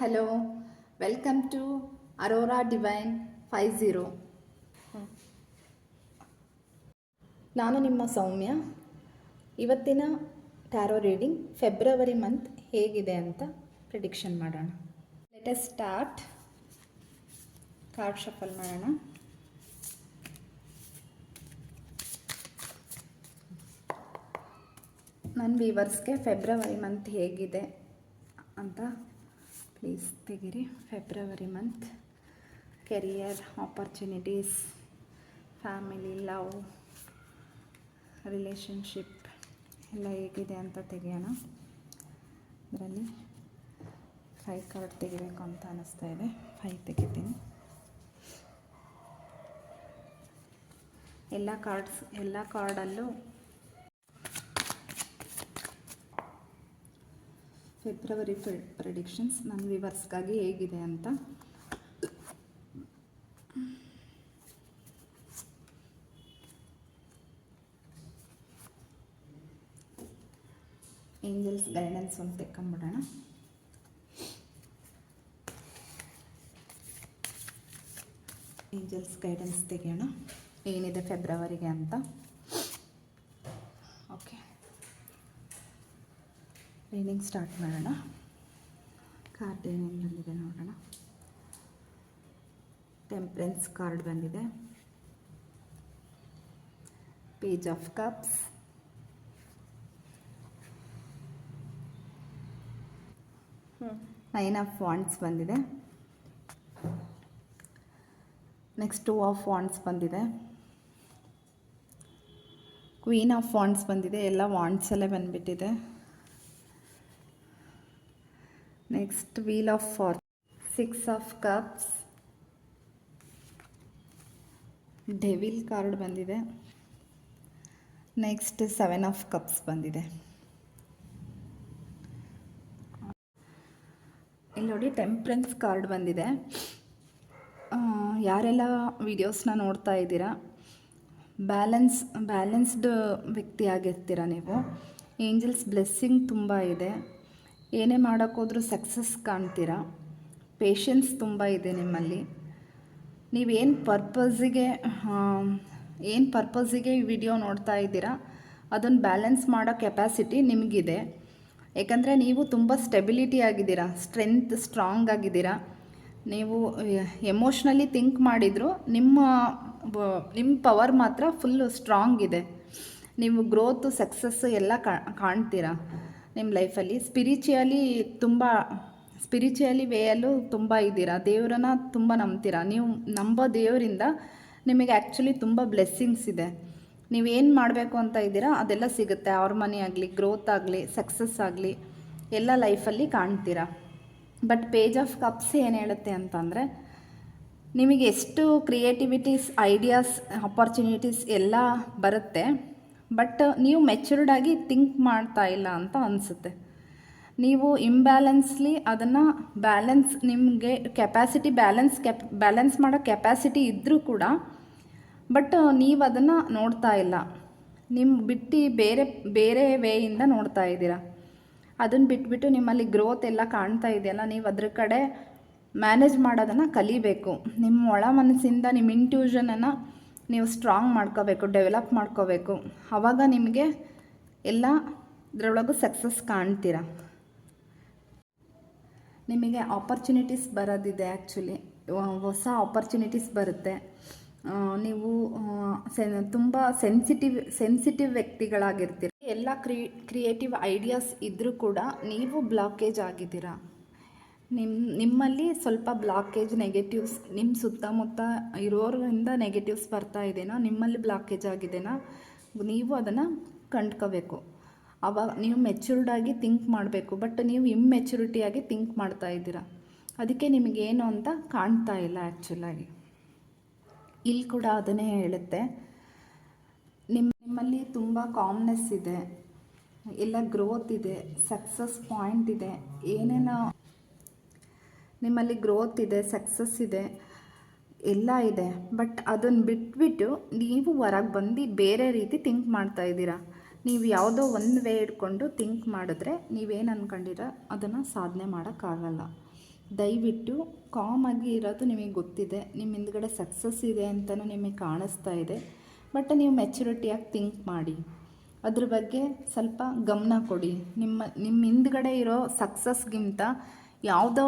hello. Welcome to Aurora Divine 50. ನಾನು ನಿಮ್ಮ ಸೌಮ್ಯ. ಇವತ್ತಿನ ಟ್ಯಾರೋ ರೀಡಿಂಗ್ ಫೆಬ್ರವರಿ ಮಂತ್ ಹೇಗಿದೆ ಅಂತ ಪ್ರಿಡಿಕ್ಷನ್ ಮಾಡೋಣ. Let us start. Card shuffle ಮಾಡೋಣ. ನನ್ನ ವ್ಯೂವರ್ಸ್ಗೆ ಫೆಬ್ರವರಿ ಮಂತ್ ಹೇಗಿದೆ ಅಂತ ಪ್ಲೀಸ್ ತೆಗೀರಿ. February month career, opportunities, family, love, relationship ಎಲ್ಲ ಹೇಗಿದೆ ಅಂತ ತೆಗೆಯೋಣ. ಅದರಲ್ಲಿ 5 ಕಾರ್ಡ್ ತೆಗಿಬೇಕು ಅಂತ ಅನ್ನಿಸ್ತಾ ಇದೆ. 5 ತೆಗಿತೀನಿ. ಎಲ್ಲ ಕಾರ್ಡಲ್ಲೂ ಫೆಬ್ರವರಿ ಪ್ರೆಡಿಕ್ಷನ್ಸ್ ನನ್ನ ವ್ಯೂವರ್ಸ್ಗಾಗಿ ಹೇಗಿದೆ ಅಂತ. ಏಂಜಲ್ಸ್ ಗೈಡೆನ್ಸ್ ಒಂದು ತೆಕ್ಕೊಂಬಿಡೋಣ. ಏಂಜಲ್ಸ್ ಗೈಡೆನ್ಸ್ ತೆಗೆಯೋಣ ಏನಿದೆ ಫೆಬ್ರವರಿಗೆ ಅಂತ. ಓಕೆ, ರೀಡಿಂಗ್ ಸ್ಟಾರ್ಟ್ ಮಾಡೋಣ. ಕಾರ್ಡ್ ಏನೇನು ಬಂದಿದೆ ನೋಡೋಣ. ಟೆಂಪ್ರೆನ್ಸ್ ಕಾರ್ಡ್ ಬಂದಿದೆ, page of cups, nine of wands ಬಂದಿದೆ, ನೆಕ್ಸ್ಟ್ 2 ಆಫ್ ವಾಂಡ್ಸ್ ಬಂದಿದೆ, ಕ್ವೀನ್ ಆಫ್ ವಾಂಡ್ಸ್ ಬಂದಿದೆ. ಎಲ್ಲ ವಾಂಡ್ಸಲ್ಲೇ ಬಂದುಬಿಟ್ಟಿದೆ. Next wheel of fortune, 6 of cups, devil card ಬಂದಿದೆ. ನೆಕ್ಸ್ಟ್ 7 ಆಫ್ ಕಪ್ಸ್ ಬಂದಿದೆ. ಇಲ್ಲಿ ನೋಡಿ ಟೆಂಪ್ರೆನ್ಸ್ ಕಾರ್ಡ್ ಬಂದಿದೆ. ಯಾರೆಲ್ಲ ವಿಡಿಯೋಸ್ನ ನೋಡ್ತಾ ಇದ್ದೀರಾ, ಬ್ಯಾಲೆನ್ಸ್ಡ್ ವ್ಯಕ್ತಿ ಆಗಿರ್ತೀರ ನೀವು. ಏಂಜಲ್ಸ್ ಬ್ಲೆಸ್ಸಿಂಗ್ ತುಂಬ ಇದೆ. ಏನೇ ಮಾಡೋಕ್ಕೋದ್ರೂ ಸಕ್ಸಸ್ ಕಾಣ್ತೀರಾ. ಪೇಷನ್ಸ್ ತುಂಬ ಇದೆ ನಿಮ್ಮಲ್ಲಿ. ನೀವೇನು ಪರ್ಪಸ್ಸಿಗೆ ಈ ವಿಡಿಯೋ ನೋಡ್ತಾ ಇದ್ದೀರಾ ಅದನ್ನು ಬ್ಯಾಲೆನ್ಸ್ ಮಾಡೋ ಕೆಪಾಸಿಟಿ ನಿಮಗಿದೆ. ಯಾಕಂದರೆ ನೀವು ತುಂಬ ಸ್ಟೆಬಿಲಿಟಿ ಆಗಿದ್ದೀರಾ, ಸ್ಟ್ರಾಂಗ್ ಆಗಿದ್ದೀರಾ. ನೀವು ಎಮೋಷ್ನಲಿ ಥಿಂಕ್ ಮಾಡಿದರೂ ನಿಮ್ಮ ಪವರ್ ಮಾತ್ರ ಫುಲ್ಲು ಸ್ಟ್ರಾಂಗ್ ಇದೆ. ನೀವು ಗ್ರೋತು, ಸಕ್ಸಸ್ಸು ಎಲ್ಲ ಕಾಣ್ತೀರಾ ನಿಮ್ಮ ಲೈಫಲ್ಲಿ. ಸ್ಪಿರಿಚುಯಲಿ ವೇಯಲ್ಲೂ ತುಂಬ ಇದ್ದೀರಾ. ದೇವರನ್ನ ತುಂಬ ನಂಬ್ತೀರಾ. ನೀವು ನಂಬೋ ದೇವರಿಂದ ನಿಮಗೆ ಆ್ಯಕ್ಚುಲಿ ತುಂಬ ಬ್ಲೆಸ್ಸಿಂಗ್ಸ್ ಇದೆ. ನೀವೇನು ಮಾಡಬೇಕು ಅಂತ ಇದ್ದೀರಾ ಅದೆಲ್ಲ ಸಿಗುತ್ತೆ. ಅವ್ರ ಮನಿ ಆಗಲಿ, ಗ್ರೋತ್ ಆಗಲಿ, ಸಕ್ಸಸ್ ಆಗಲಿ ಎಲ್ಲ ಲೈಫಲ್ಲಿ ಕಾಣ್ತೀರಾ. ಬಟ್ ಪೇಜ್ ಆಫ್ ಕಪ್ಸ್ ಏನು ಹೇಳುತ್ತೆ ಅಂತಂದರೆ, ನಿಮಗೆ ಎಷ್ಟು ಕ್ರಿಯೇಟಿವಿಟೀಸ್, ಐಡಿಯಾಸ್, ಆಪರ್ಚುನಿಟೀಸ್ ಎಲ್ಲ ಬರುತ್ತೆ. ಬಟ್ ನೀವು ಮೆಚ್ಯೂರ್ಡಾಗಿ ಥಿಂಕ್ ಮಾಡ್ತಾ ಇಲ್ಲ ಅಂತ ಅನಿಸುತ್ತೆ. ನೀವು ಇಂಬ್ಯಾಲೆನ್ಸ್ಲಿ ಅದನ್ನು ನಿಮಗೆ ಕೆಪಾಸಿಟಿ ಬ್ಯಾಲೆನ್ಸ್ ಮಾಡೋ ಕೆಪಾಸಿಟಿ ಇದ್ದರೂ ಕೂಡ ಬಟ್ ನೀವು ಅದನ್ನು ನೋಡ್ತಾ ಇಲ್ಲ. ಬಿಟ್ಟು ಬೇರೆ ವೇಯಿಂದ ನೋಡ್ತಾ ಇದ್ದೀರಾ. ಅದನ್ನು ಬಿಟ್ಬಿಟ್ಟು ನಿಮ್ಮಲ್ಲಿ ಗ್ರೋತ್ ಎಲ್ಲ ಕಾಣ್ತಾ ಇದೆಯಲ್ಲ, ನೀವು ಅದ್ರ ಕಡೆ ಮ್ಯಾನೇಜ್ ಮಾಡೋದನ್ನು ಕಲಿಬೇಕು. ನಿಮ್ಮ ಒಳ ಮನಸ್ಸಿಂದ ನಿಮ್ಮ ಇಂಟ್ಯೂಷನನ್ನು ನೀವು ಸ್ಟ್ರಾಂಗ್ ಮಾಡ್ಕೋಬೇಕು, ಡೆವಲಪ್ ಮಾಡ್ಕೋಬೇಕು. ಆವಾಗ ನಿಮಗೆ ಎಲ್ಲ ಇದರೊಳಗೂ ಸಕ್ಸಸ್ ಕಾಣ್ತೀರಾ. ನಿಮಗೆ ಆಪರ್ಚುನಿಟೀಸ್ ಬರೋದಿದೆ. ಆ್ಯಕ್ಚುಲಿ ಹೊಸ ಆಪರ್ಚುನಿಟೀಸ್ ಬರುತ್ತೆ. ನೀವು ತುಂಬ ಸೆನ್ಸಿಟಿವ್ ವ್ಯಕ್ತಿಗಳಾಗಿರ್ತೀರ. ಎಲ್ಲ ಕ್ರಿಯೇಟಿವ್ ಐಡಿಯಾಸ್ ಇದ್ದರೂ ಕೂಡ ನೀವು ಬ್ಲಾಕೇಜ್ ಆಗಿದ್ದೀರಾ. ನಿಮ್ಮಲ್ಲಿ ಸ್ವಲ್ಪ ಬ್ಲಾಕೇಜ್, ನೆಗೆಟಿವ್ಸ್, ನಿಮ್ಮ ಸುತ್ತಮುತ್ತ ಇರೋರಿಂದ ನೆಗೆಟಿವ್ಸ್ ಬರ್ತಾ ಇದೆನಾ, ನಿಮ್ಮಲ್ಲಿ ಬ್ಲಾಕೇಜ್ ಆಗಿದೆನಾ, ನೀವು ಅದನ್ನು ಕಂಡ್ಕೋಬೇಕು. ಆವಾಗ ನೀವು ಮೆಚ್ಯೂರ್ಡಾಗಿ ಥಿಂಕ್ ಮಾಡಬೇಕು. ಬಟ್ ನೀವು ಇಮ್ಮೆಚ್ಯೂರಿಟಿಯಾಗಿ ಥಿಂಕ್ ಮಾಡ್ತಾ ಇದ್ದೀರಾ. ಅದಕ್ಕೆ ನಿಮಗೇನು ಅಂತ ಕಾಣ್ತಾ ಇಲ್ಲ ಆ್ಯಕ್ಚುಲಾಗಿ. ಇಲ್ಲಿ ಕೂಡ ಅದನ್ನೇ ಹೇಳುತ್ತೆ. ನಿಮ್ಮಲ್ಲಿ ತುಂಬ ಕಾಮ್ನೆಸ್ ಇದೆ, ಎಲ್ಲ ಗ್ರೋತ್ ಇದೆ, ಸಕ್ಸಸ್ ಪಾಯಿಂಟ್ ಇದೆ, ಏನೇನೋ ನಿಮ್ಮಲ್ಲಿ ಗ್ರೋತ್ ಇದೆ, ಸಕ್ಸಸ್ ಇದೆ, ಎಲ್ಲ ಇದೆ. ಬಟ್ ಅದನ್ನು ಬಿಟ್ಬಿಟ್ಟು ನೀವು ಹೊರಗೆ ಬಂದು ಬೇರೆ ರೀತಿ ಥಿಂಕ್ ಮಾಡ್ತಾ ಇದ್ದೀರಾ. ನೀವು ಯಾವುದೋ ಒಂದು ವೇ ಇಟ್ಕೊಂಡು ಥಿಂಕ್ ಮಾಡಿದ್ರೆ ನೀವೇನು ಅಂದ್ಕೊಂಡಿರ ಅದನ್ನು ಸಾಧನೆ ಮಾಡೋಕ್ಕಾಗಲ್ಲ. ದಯವಿಟ್ಟು ಕಾಮಾಗಿ ಇರೋದು ನಿಮಗೆ ಗೊತ್ತಿದೆ, ನಿಮ್ಮ ಹಿಂದ್ಗಡೆ ಸಕ್ಸಸ್ ಇದೆ ಅಂತಲೂ ನಿಮಗೆ ಕಾಣಿಸ್ತಾ ಇದೆ. ಬಟ್ ನೀವು ಮೆಚುರಿಟಿಯಾಗಿ ಥಿಂಕ್ ಮಾಡಿ, ಅದ್ರ ಬಗ್ಗೆ ಸ್ವಲ್ಪ ಗಮನ ಕೊಡಿ. ನಿಮ್ಮ ಹಿಂದ್ಗಡೆ ಇರೋ ಸಕ್ಸಸ್ಗಿಂತ ಯಾವುದೋ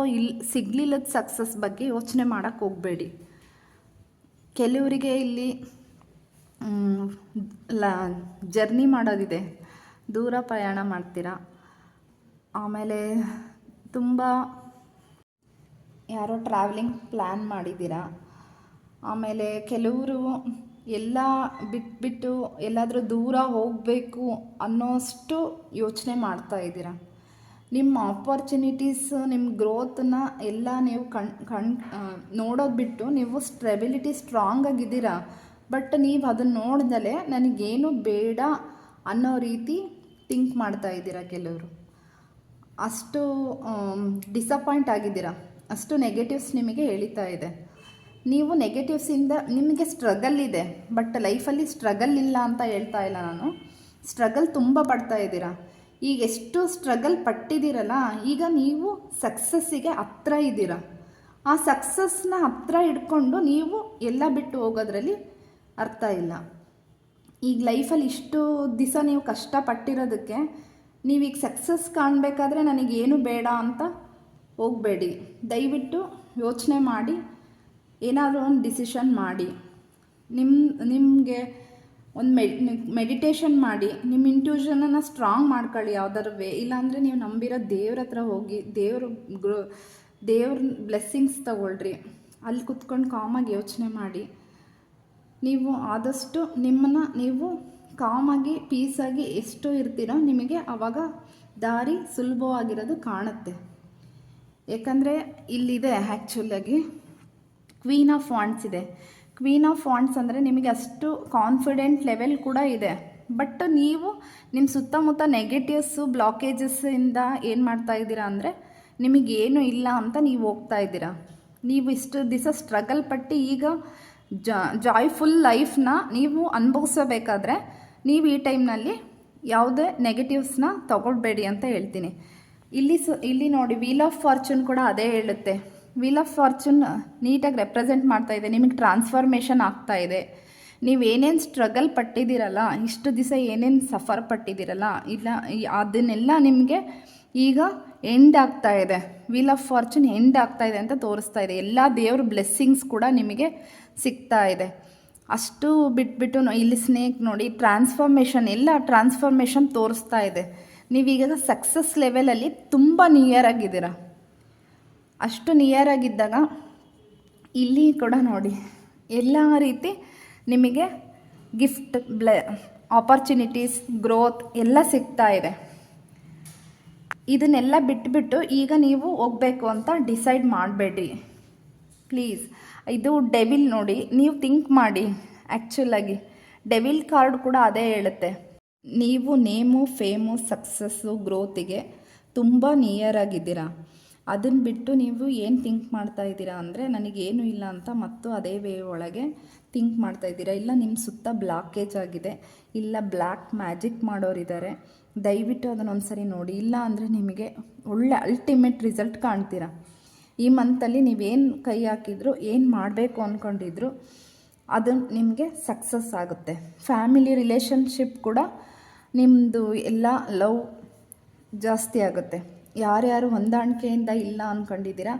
ಸಿಗಲಿಲ್ಲದ ಸಕ್ಸಸ್ ಬಗ್ಗೆ ಯೋಚನೆ ಮಾಡೋಕ್ಕೆ ಹೋಗಬೇಡಿ. ಕೆಲವರಿಗೆ ಇಲ್ಲಿ ಜರ್ನಿ ಮಾಡೋದಿದೆ, ದೂರ ಪ್ರಯಾಣ ಮಾಡ್ತೀರಾ, ಆಮೇಲೆ ತುಂಬ ಯಾರೋ ಟ್ರಾವೆಲಿಂಗ್ ಪ್ಲ್ಯಾನ್ ಮಾಡಿದ್ದೀರಾ, ಆಮೇಲೆ ಕೆಲವರು ಎಲ್ಲ ಬಿಟ್ಬಿಟ್ಟು ಎಲ್ಲಾದರೂ ದೂರ ಹೋಗಬೇಕು ಅನ್ನೋಷ್ಟು ಯೋಚನೆ ಮಾಡ್ತಾ ಇದ್ದೀರಾ. ನಿಮ್ಮ ಆಪರ್ಚುನಿಟೀಸ್, ನಿಮ್ಮ ಗ್ರೋತನ್ನ ಎಲ್ಲ ನೀವು ನೋಡೋದು ಬಿಟ್ಟು ನೀವು ಸ್ಟೆಬಿಲಿಟಿ ಸ್ಟ್ರಾಂಗ್ ಆಗಿದ್ದೀರಾ. ಬಟ್ ನೀವು ಅದನ್ನು ನೋಡ್ದಲೇ ನನಗೇನು ಬೇಡ ಅನ್ನೋ ರೀತಿ ಥಿಂಕ್ ಮಾಡ್ತಾ ಇದ್ದೀರಾ. ಕೆಲವರು ಅಷ್ಟು ಡಿಸಪಾಯಿಂಟ್ ಆಗಿದ್ದೀರಾ, ಅಷ್ಟು ನೆಗೆಟಿವ್ಸ್ ನಿಮಗೆ ಎಳಿತಾ ಇದೆ. ನೀವು ನೆಗೆಟಿವ್ಸಿಂದ ನಿಮಗೆ ಸ್ಟ್ರಗಲ್ ಇದೆ, ಬಟ್ ಲೈಫಲ್ಲಿ ಸ್ಟ್ರಗಲ್ ಇಲ್ಲ ಅಂತ ಹೇಳ್ತಾ ಇಲ್ಲ ನಾನು. ಸ್ಟ್ರಗಲ್ ತುಂಬ ಪಡ್ತಾ ಇದ್ದೀರಾ. ಈಗ ಎಷ್ಟು ಸ್ಟ್ರಗಲ್ ಪಟ್ಟಿದ್ದೀರಲ್ಲ, ಈಗ ನೀವು ಸಕ್ಸಸ್ಸಿಗೆ ಹತ್ರ ಇದ್ದೀರಾ. ಆ ಸಕ್ಸಸ್ನ ಹತ್ರ ಇಟ್ಕೊಂಡು ನೀವು ಎಲ್ಲ ಬಿಟ್ಟು ಹೋಗೋದ್ರಲ್ಲಿ ಅರ್ಥ ಇಲ್ಲ. ಈಗ ಲೈಫಲ್ಲಿ ಇಷ್ಟು ದಿವಸ ನೀವು ಕಷ್ಟಪಟ್ಟಿರೋದಕ್ಕೆ ನೀವೀಗ ಸಕ್ಸಸ್ ಕಾಣಬೇಕಾದ್ರೆ ನನಗೇನು ಬೇಡ ಅಂತ ಹೋಗಬೇಡಿ. ದಯವಿಟ್ಟು ಯೋಚನೆ ಮಾಡಿ ಏನಾದರೂ ಒಂದು ಡಿಸಿಷನ್ ಮಾಡಿ. ನಿಮಗೆ ಒಂದು ಮೆಡಿಟೇಷನ್ ಮಾಡಿ, ನಿಮ್ಮ ಇಂಟ್ಯೂಷನನ್ನು ಸ್ಟ್ರಾಂಗ್ ಮಾಡ್ಕೊಳ್ಳಿ ಯಾವುದಾದ್ರು ಇಲ್ಲಾಂದರೆ ನೀವು ನಂಬಿರೋ ದೇವ್ರ ಹತ್ರ ಹೋಗಿ ದೇವ್ರ ಬ್ಲೆಸ್ಸಿಂಗ್ಸ್ ತಗೊಳ್ರಿ. ಅಲ್ಲಿ ಕುತ್ಕೊಂಡು ಕಾಮಾಗಿ ಯೋಚನೆ ಮಾಡಿ. ನೀವು ಆದಷ್ಟು ನಿಮ್ಮನ್ನು ನೀವು ಕಾಮಾಗಿ ಪೀಸಾಗಿ ಎಷ್ಟು ಇರ್ತೀರೋ ನಿಮಗೆ ಆವಾಗ ದಾರಿ ಸುಲಭವಾಗಿರೋದು ಕಾಣುತ್ತೆ. ಯಾಕಂದರೆ ಇಲ್ಲಿದೆ ಆ್ಯಕ್ಚುಲಾಗಿ ಕ್ವೀನ್ ಆಫ್ ವಾಂಡ್ಸ್ ಇದೆ. ಕ್ವೀನ್ ಆಫ್ ವಾಂಡ್ಸ್ ಅಂದರೆ ನಿಮಗೆ ಅಷ್ಟು ಕಾನ್ಫಿಡೆಂಟ್ ಲೆವೆಲ್ ಕೂಡ ಇದೆ. ಬಟ್ ನೀವು ನಿಮ್ಮ ಸುತ್ತಮುತ್ತ ನೆಗೆಟಿವ್ಸು ಬ್ಲಾಕೇಜಸ್ಸಿಂದ ಏನು ಮಾಡ್ತಾ ಇದ್ದೀರಾ ಅಂದರೆ ನಿಮಗೇನು ಇಲ್ಲ ಅಂತ ನೀವು ಹೋಗ್ತಾ ಇದ್ದೀರಾ. ನೀವು ಇಷ್ಟು ದಿವಸ ಸ್ಟ್ರಗಲ್ ಪಟ್ಟು ಈಗ ಜಾಯ್ಫುಲ್ ಲೈಫ್ನ ನೀವು ಅನುಭವಿಸಬೇಕಾದ್ರೆ ನೀವು ಈ ಟೈಮ್ನಲ್ಲಿ ಯಾವುದೇ ನೆಗೆಟಿವ್ಸ್ನ ತಗೊಳ್ಬೇಡಿ ಅಂತ ಹೇಳ್ತೀನಿ. ಇಲ್ಲಿ ನೋಡಿ, ವೀಲ್ ಆಫ್ ಫಾರ್ಚೂನ್ ಕೂಡ ಅದೇ ಹೇಳುತ್ತೆ. ವೀಲ್ ಆಫ್ ಫಾರ್ಚೂನ್ ನೀಟಾಗಿ ರೆಪ್ರೆಸೆಂಟ್ ಮಾಡ್ತಾ ಇದೆ. ನಿಮಗೆ ಟ್ರಾನ್ಸ್ಫಾರ್ಮೇಷನ್ ಆಗ್ತಾ ಇದೆ. ನೀವೇನೇನು ಸ್ಟ್ರಗಲ್ ಪಟ್ಟಿದ್ದೀರಲ್ಲ, ಇಷ್ಟು ದಿವಸ ಏನೇನು ಸಫರ್ ಪಟ್ಟಿದ್ದೀರಲ್ಲ, ಇಲ್ಲ ಅದನ್ನೆಲ್ಲ ನಿಮಗೆ ಈಗ ಎಂಡ್ ಆಗ್ತಾ ಇದೆ. ವೀಲ್ ಆಫ್ ಫಾರ್ಚೂನ್ ಎಂಡ್ ಆಗ್ತಾ ಇದೆ ಅಂತ ತೋರಿಸ್ತಾ ಇದೆ. ಎಲ್ಲ ದೇವ್ರ ಬ್ಲೆಸ್ಸಿಂಗ್ಸ್ ಕೂಡ ನಿಮಗೆ ಸಿಗ್ತಾ ಇದೆ. ಅಷ್ಟು ಬಿಟ್ಬಿಟ್ಟು ಇಲ್ಲಿ ಸ್ನೇಕ್ ನೋಡಿ, ಎಲ್ಲ ಟ್ರಾನ್ಸ್ಫಾರ್ಮೇಷನ್ ತೋರಿಸ್ತಾ ಇದೆ. ನೀವೀಗ ಸಕ್ಸಸ್ ಲೆವೆಲಲ್ಲಿ ತುಂಬ ನಿಯರ್ ಆಗಿದ್ದೀರಾ. ಅಷ್ಟು ನಿಯರ್ ಆಗಿದ್ದಾಗ ಇಲ್ಲಿ ಕೂಡ ನೋಡಿ, ಎಲ್ಲ ರೀತಿ ನಿಮಗೆ ಗಿಫ್ಟ್, ಆಪರ್ಚುನಿಟೀಸ್, ಗ್ರೋತ್ ಎಲ್ಲ ಸಿಗ್ತಾ ಇದೆ. ಇದನ್ನೆಲ್ಲ ಬಿಟ್ಬಿಟ್ಟು ಈಗ ನೀವು ಹೋಗಬೇಕು ಅಂತ ಡಿಸೈಡ್ ಮಾಡಬೇಡ್ರಿ ಪ್ಲೀಸ್. ಇದು ಡೆವಿಲ್ ನೋಡಿ, ನೀವು ಥಿಂಕ್ ಮಾಡಿ. ಆ್ಯಕ್ಚುಲಾಗಿ ಡೆವಿಲ್ ಕಾರ್ಡ್ ಕೂಡ ಅದೇ ಹೇಳುತ್ತೆ. ನೀವು ನೇಮು, ಫೇಮು, ಸಕ್ಸಸ್ಸು, ಗ್ರೋತಿಗೆ ತುಂಬ ನಿಯರ್ ಆಗಿದ್ದೀರಾ. ಅದನ್ನು ಬಿಟ್ಟು ನೀವು ಏನು ಥಿಂಕ್ ಮಾಡ್ತಾ ಇದ್ದೀರಾ ಅಂದರೆ ನನಗೇನು ಇಲ್ಲ ಅಂತ ಮತ್ತು ಅದೇ ವೇ ಒಳಗೆ ಥಿಂಕ್ ಮಾಡ್ತಾ ಇದ್ದೀರಾ. ಇಲ್ಲ ನಿಮ್ಮ ಸುತ್ತ ಬ್ಲಾಕೇಜ್ ಆಗಿದೆ, ಇಲ್ಲ ಬ್ಲ್ಯಾಕ್ ಮ್ಯಾಜಿಕ್ ಮಾಡೋರಿದ್ದಾರೆ. ದಯವಿಟ್ಟು ಅದನ್ನೊಂದು ಸರಿ ನೋಡಿ. ಇಲ್ಲ ಅಂದರೆ ನಿಮಗೆ ಒಳ್ಳೆ ಅಲ್ಟಿಮೇಟ್ ರಿಸಲ್ಟ್ ಕಾಣ್ತೀರಾ. ಈ ಮಂತಲ್ಲಿ ನೀವೇನು ಕೈ ಹಾಕಿದ್ರು, ಏನು ಮಾಡಬೇಕು ಅಂದ್ಕೊಂಡಿದ್ರು ಅದು ನಿಮಗೆ ಸಕ್ಸಸ್ ಆಗುತ್ತೆ. ಫ್ಯಾಮಿಲಿ ರಿಲೇಷನ್ಶಿಪ್ ಕೂಡ ನಿಮ್ಮದು ಎಲ್ಲ ಲವ್ ಜಾಸ್ತಿ ಆಗುತ್ತೆ. ಯಾರ್ಯಾರು ಹೊಂದಾಣಿಕೆಯಿಂದ ಇಲ್ಲ ಅಂದ್ಕೊಂಡಿದ್ದೀರಾ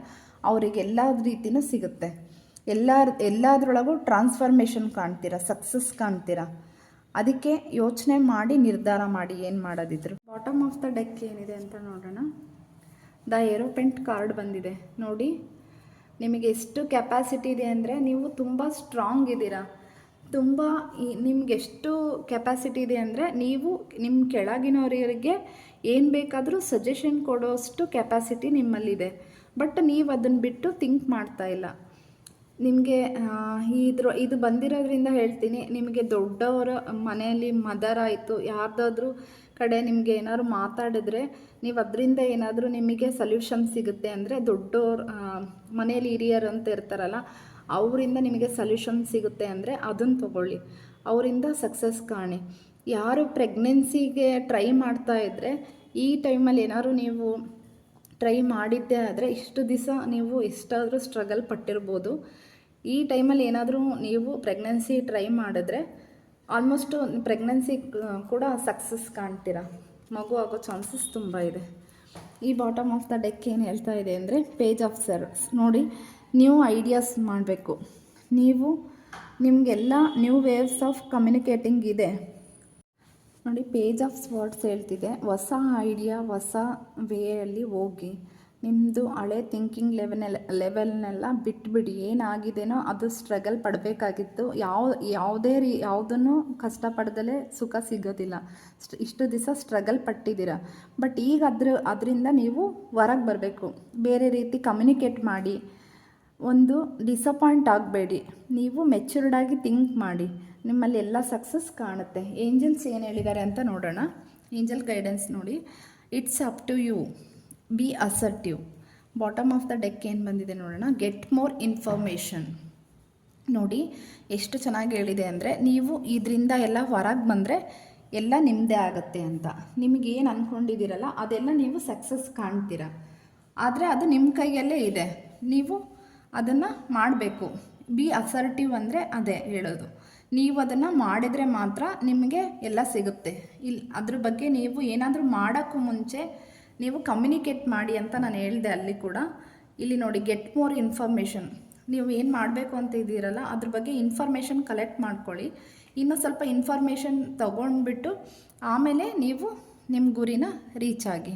ಅವರಿಗೆ ಎಲ್ಲ ರೀತಿಯೂ ಸಿಗುತ್ತೆ. ಎಲ್ಲದರೊಳಗೂ ಟ್ರಾನ್ಸ್ಫಾರ್ಮೇಷನ್ ಕಾಣ್ತೀರಾ, ಸಕ್ಸಸ್ ಕಾಣ್ತೀರಾ. ಅದಕ್ಕೆ ಯೋಚನೆ ಮಾಡಿ ನಿರ್ಧಾರ ಮಾಡಿ ಏನು ಮಾಡೋದಿದ್ರು. ಬಾಟಮ್ ಆಫ್ ದ ಡೆಕ್ ಏನಿದೆ ಅಂತ ನೋಡೋಣ. ದ ಏರೋಪೆಂಟ್ ಕಾರ್ಡ್ ಬಂದಿದೆ ನೋಡಿ. ನಿಮಗೆ ಎಷ್ಟು ಕೆಪಾಸಿಟಿ ಇದೆ ಅಂದರೆ ನೀವು ತುಂಬ ಸ್ಟ್ರಾಂಗ್ ಇದ್ದೀರಾ. ನಿಮ್ಗೆ ಎಷ್ಟು ಕೆಪಾಸಿಟಿ ಇದೆ ಅಂದರೆ ನೀವು ನಿಮ್ಮ ಕೆಳಗಿನವರಿಗೆ ಏನು ಬೇಕಾದರೂ ಸಜೆಷನ್ ಕೊಡೋಷ್ಟು ಕೆಪಾಸಿಟಿ ನಿಮ್ಮಲ್ಲಿದೆ. ಬಟ್ ನೀವು ಅದನ್ನು ಬಿಟ್ಟು ಥಿಂಕ್ ಮಾಡ್ತಾ ಇಲ್ಲ. ನಿಮಗೆ ಇದು ಬಂದಿರೋದ್ರಿಂದ ಹೇಳ್ತೀನಿ, ನಿಮಗೆ ದೊಡ್ಡವರ ಮನೆಯಲ್ಲಿ ಮದರ್ ಆಯಿತು, ಯಾರ್ದಾದ್ರೂ ಕಡೆ ನಿಮಗೆ ಏನಾದ್ರು ಮಾತಾಡಿದ್ರೆ ನೀವು ಅದರಿಂದ ಏನಾದರೂ ನಿಮಗೆ ಸೊಲ್ಯೂಷನ್ ಸಿಗುತ್ತೆ ಅಂದರೆ ದೊಡ್ಡವ್ರ ಮನೆಯಲ್ಲಿ ಹಿರಿಯರು ಅಂತ ಇರ್ತಾರಲ್ಲ, ಅವರಿಂದ ನಿಮಗೆ ಸೊಲ್ಯೂಷನ್ ಸಿಗುತ್ತೆ ಅಂದರೆ ಅದನ್ನು ತಗೊಳ್ಳಿ. ಅವರಿಂದ ಸಕ್ಸಸ್ ಕಾಣಿ. ಯಾರು ಪ್ರೆಗ್ನೆನ್ಸಿಗೆ ಟ್ರೈ ಮಾಡ್ತಾ ಇದ್ದರೆ ಈ ಟೈಮಲ್ಲಿ ಏನಾದ್ರು ನೀವು ಟ್ರೈ ಮಾಡಿದ್ದೇ ಆದರೆ ಇಷ್ಟು ದಿವಸ ನೀವು ಎಷ್ಟಾದರೂ ಸ್ಟ್ರಗಲ್ ಪಟ್ಟಿರ್ಬೋದು. ಈ ಟೈಮಲ್ಲಿ ಏನಾದರೂ ನೀವು ಪ್ರೆಗ್ನೆನ್ಸಿ ಟ್ರೈ ಮಾಡಿದ್ರೆ ಆಲ್ಮೋಸ್ಟು ಪ್ರೆಗ್ನೆನ್ಸಿ ಕೂಡ ಸಕ್ಸಸ್ ಕಾಣ್ತೀರ, ಮಗು ಆಗೋ ಚಾನ್ಸಸ್ ತುಂಬ ಇದೆ. ಈ ಬಾಟಮ್ ಆಫ್ ದ ಡೆಕ್ ಏನು ಹೇಳ್ತಾ ಇದೆ ಅಂದರೆ ಪೇಜ್ ಆಫ್ ಸರ್ವ್ಸ್. ನೋಡಿ, ನ್ಯೂ ಐಡಿಯಾಸ್ ಮಾಡಬೇಕು, ನೀವು ನಿಮಗೆಲ್ಲ ನ್ಯೂ ವೇವ್ಸ್ ಆಫ್ ಕಮ್ಯುನಿಕೇಟಿಂಗ್ ಇದೆ. ನೋಡಿ, ಪೇಜ್ ಆಫ್ ಸ್ವಾರ್ಡ್ಸ್ ಹೇಳ್ತಿದೆ, ಹೊಸ ಐಡಿಯಾ ಹೊಸ ವೇಯಲ್ಲಿ ಹೋಗಿ, ನಿಮ್ಮದು ಹಳೆ ಥಿಂಕಿಂಗ್ ಲೆವೆಲ್ನೆಲ್ಲ ಬಿಟ್ಬಿಡಿ. ಏನಾಗಿದೆನೋ ಅದು ಸ್ಟ್ರಗಲ್ ಪಡಬೇಕಾಗಿತ್ತು. ಯಾವುದನ್ನು ಕಷ್ಟಪಡ್ದಲೇ ಸುಖ ಸಿಗೋದಿಲ್ಲ. ಇಷ್ಟು ದಿವಸ ಸ್ಟ್ರಗಲ್ ಪಟ್ಟಿದ್ದೀರ, ಬಟ್ ಈಗ ಅದರಿಂದ ನೀವು ಹೊರಗೆ ಬರಬೇಕು. ಬೇರೆ ರೀತಿ ಕಮ್ಯುನಿಕೇಟ್ ಮಾಡಿ, ಒಂದು ಡಿಸಪಾಯಿಂಟ್ ಆಗಬೇಡಿ. ನೀವು ಮೆಚ್ಯೂರ್ಡಾಗಿ ಥಿಂಕ್ ಮಾಡಿ, ನಿಮ್ಮಲ್ಲಿ ಎಲ್ಲ ಸಕ್ಸಸ್ ಕಾಣುತ್ತೆ. ಏಂಜಲ್ಸ್ ಏನು ಹೇಳಿದ್ದಾರೆ ಅಂತ ನೋಡೋಣ. ಏಂಜಲ್ ಗೈಡೆನ್ಸ್ ನೋಡಿ, it's up to you, be assertive. Bottom of the deck ಏನು ಬಂದಿದೆ ನೋಡೋಣ. Get more information. ನೋಡಿ ಎಷ್ಟು ಚೆನ್ನಾಗಿ ಹೇಳಿದೆ ಅಂದರೆ, ನೀವು ಇದರಿಂದ ಎಲ್ಲ ಹೊರಗೆ ಬಂದರೆ ಎಲ್ಲ ನಿಮ್ಮದೇ ಆಗುತ್ತೆ ಅಂತ. ನಿಮಗೇನು ಅಂದ್ಕೊಂಡಿದ್ದೀರಲ್ಲ ಅದೆಲ್ಲ ನೀವು ಸಕ್ಸಸ್ ಕಾಣ್ತೀರ. ಆದರೆ ಅದು ನಿಮ್ಮ ಕೈಯಲ್ಲೇ ಇದೆ, ನೀವು ಅದನ್ನು ಮಾಡಬೇಕು. ಬಿ ಅಸರ್ಟಿವ್ ಅಂದರೆ ಅದೇ ಹೇಳೋದು, ನೀವು ಅದನ್ನು ಮಾಡಿದರೆ ಮಾತ್ರ ನಿಮಗೆ ಎಲ್ಲ ಸಿಗುತ್ತೆ. ಅದ್ರ ಬಗ್ಗೆ ನೀವು ಏನಾದರೂ ಮಾಡೋಕ್ಕೂ ಮುಂಚೆ ನೀವು ಕಮ್ಯುನಿಕೇಟ್ ಮಾಡಿ ಅಂತ ನಾನು ಹೇಳಿದೆ ಅಲ್ಲಿ ಕೂಡ. ಇಲ್ಲಿ ನೋಡಿ, ಗೆಟ್ ಮೋರ್ ಇನ್ಫಾರ್ಮೇಷನ್. ನೀವು ಏನು ಮಾಡಬೇಕು ಅಂತ ಇದ್ದೀರಲ್ಲ ಅದ್ರ ಬಗ್ಗೆ ಇನ್ಫಾರ್ಮೇಷನ್ ಕಲೆಕ್ಟ್ ಮಾಡ್ಕೊಳ್ಳಿ. ಇನ್ನೂ ಸ್ವಲ್ಪ ಇನ್ಫಾರ್ಮೇಷನ್ ತೊಗೊಂಡ್ಬಿಟ್ಟು ಆಮೇಲೆ ನೀವು ನಿಮ್ಮ ಗುರಿನ ರೀಚ್ ಆಗಿ,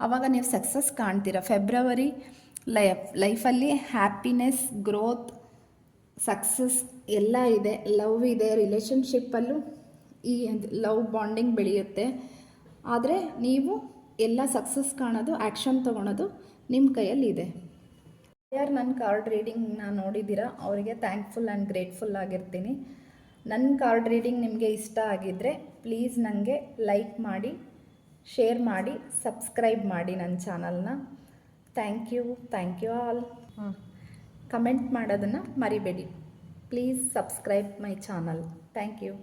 ಆವಾಗ ನೀವು ಸಕ್ಸಸ್ ಕಾಣ್ತೀರ. ಫೆಬ್ರವರಿ ಲೈಫಲ್ಲಿ ಹ್ಯಾಪಿನೆಸ್, ಗ್ರೋತ್, ಸಕ್ಸಸ್ ಎಲ್ಲ ಇದೆ. ಲವ್ ಇದೆ, ರಿಲೇಷನ್ಶಿಪ್ಪಲ್ಲೂ ಈ ಲವ್ ಬಾಂಡಿಂಗ್ ಬೆಳೆಯುತ್ತೆ. ಆದರೆ ನೀವು ಎಲ್ಲ ಸಕ್ಸಸ್ ಕಾಣೋದು, ಆ್ಯಕ್ಷನ್ ತೊಗೊಳೋದು ನಿಮ್ಮ ಕೈಯಲ್ಲಿದೆ. ಯಾರು ನನ್ನ ಕಾರ್ಡ್ ರೀಡಿಂಗ್ನ ನೋಡಿದ್ದೀರಾ ಅವರಿಗೆ ಥ್ಯಾಂಕ್ಫುಲ್ ಆ್ಯಂಡ್ ಗ್ರೇಟ್ಫುಲ್ ಆಗಿರ್ತೀನಿ. ನನ್ನ ಕಾರ್ಡ್ ರೀಡಿಂಗ್ ನಿಮಗೆ ಇಷ್ಟ ಆಗಿದ್ದರೆ ಪ್ಲೀಸ್ ನನಗೆ ಲೈಕ್ ಮಾಡಿ, ಶೇರ್ ಮಾಡಿ, ಸಬ್ಸ್ಕ್ರೈಬ್ ಮಾಡಿ ನನ್ನ ಚಾನಲ್ನ. Thank you all. ಕಮೆಂಟ್ ಮಾಡೋದನ್ನು ಮರಿಬೇಡಿ. Please subscribe my channel. Thank you.